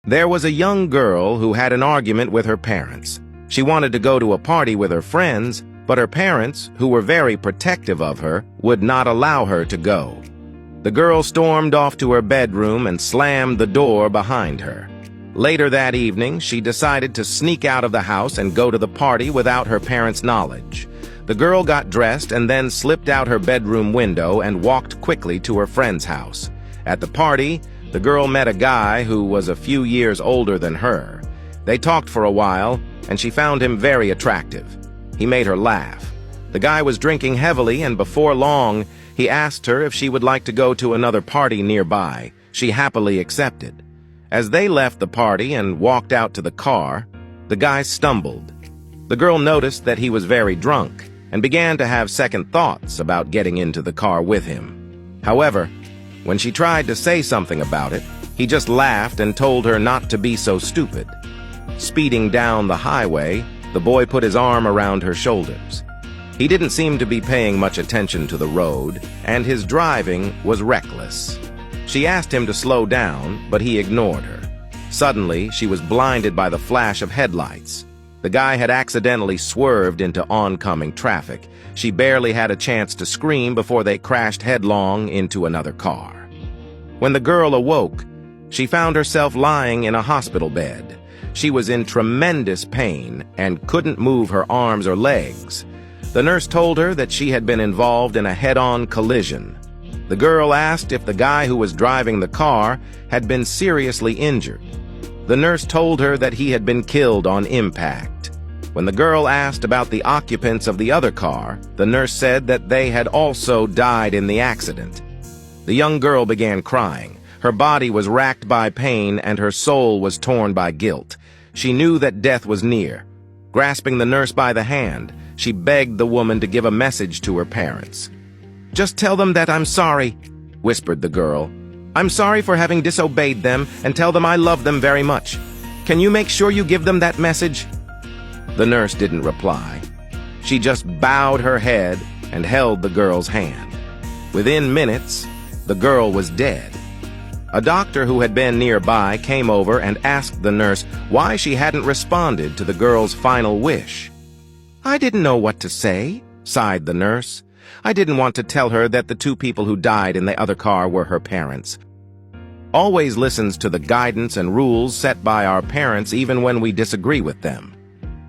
There was a young girl who had an argument with her parents. She wanted to go to a party with her friends, but her parents, who were very protective of her, would not allow her to go. The girl stormed off to her bedroom and slammed the door behind her. Later that evening, she decided to sneak out of the house and go to the party without her parents' knowledge. The girl got dressed and then slipped out her bedroom window and walked quickly to her friend's house. At the party, the girl met a guy who was a few years older than her. They talked for a while, and she found him very attractive. He made her laugh. The guy was drinking heavily, and before long, he asked her if she would like to go to another party nearby. She happily accepted. As they left the party and walked out to the car, the guy stumbled. The girl noticed that he was very drunk and began to have second thoughts about getting into the car with him. However, when she tried to say something about it, he just laughed and told her not to be so stupid. Speeding down the highway, the boy put his arm around her shoulders. He didn't seem to be paying much attention to the road, and his driving was reckless. She asked him to slow down, but he ignored her. Suddenly, she was blinded by the flash of headlights. The guy had accidentally swerved into oncoming traffic. She barely had a chance to scream before they crashed headlong into another car. When the girl awoke, she found herself lying in a hospital bed. She was in tremendous pain and couldn't move her arms or legs. The nurse told her that she had been involved in a head-on collision. The girl asked if the guy who was driving the car had been seriously injured. The nurse told her that he had been killed on impact. When the girl asked about the occupants of the other car, the nurse said that they had also died in the accident. The young girl began crying. Her body was racked by pain and her soul was torn by guilt. She knew that death was near. Grasping the nurse by the hand, she begged the woman to give a message to her parents. "Just tell them that I'm sorry," whispered the girl. "I'm sorry for having disobeyed them and tell them I love them very much. Can you make sure you give them that message?" The nurse didn't reply. She just bowed her head and held the girl's hand. Within minutes, the girl was dead. A doctor who had been nearby came over and asked the nurse why she hadn't responded to the girl's final wish. "I didn't know what to say," sighed the nurse. "I didn't want to tell her that the two people who died in the other car were her parents." Always listens to the guidance and rules set by our parents even when we disagree with them.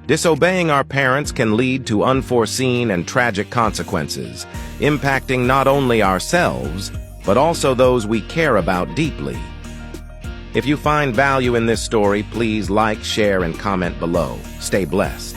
Disobeying our parents can lead to unforeseen and tragic consequences, impacting not only ourselves, but also those we care about deeply. If you find value in this story, please like, share, and comment below. Stay blessed.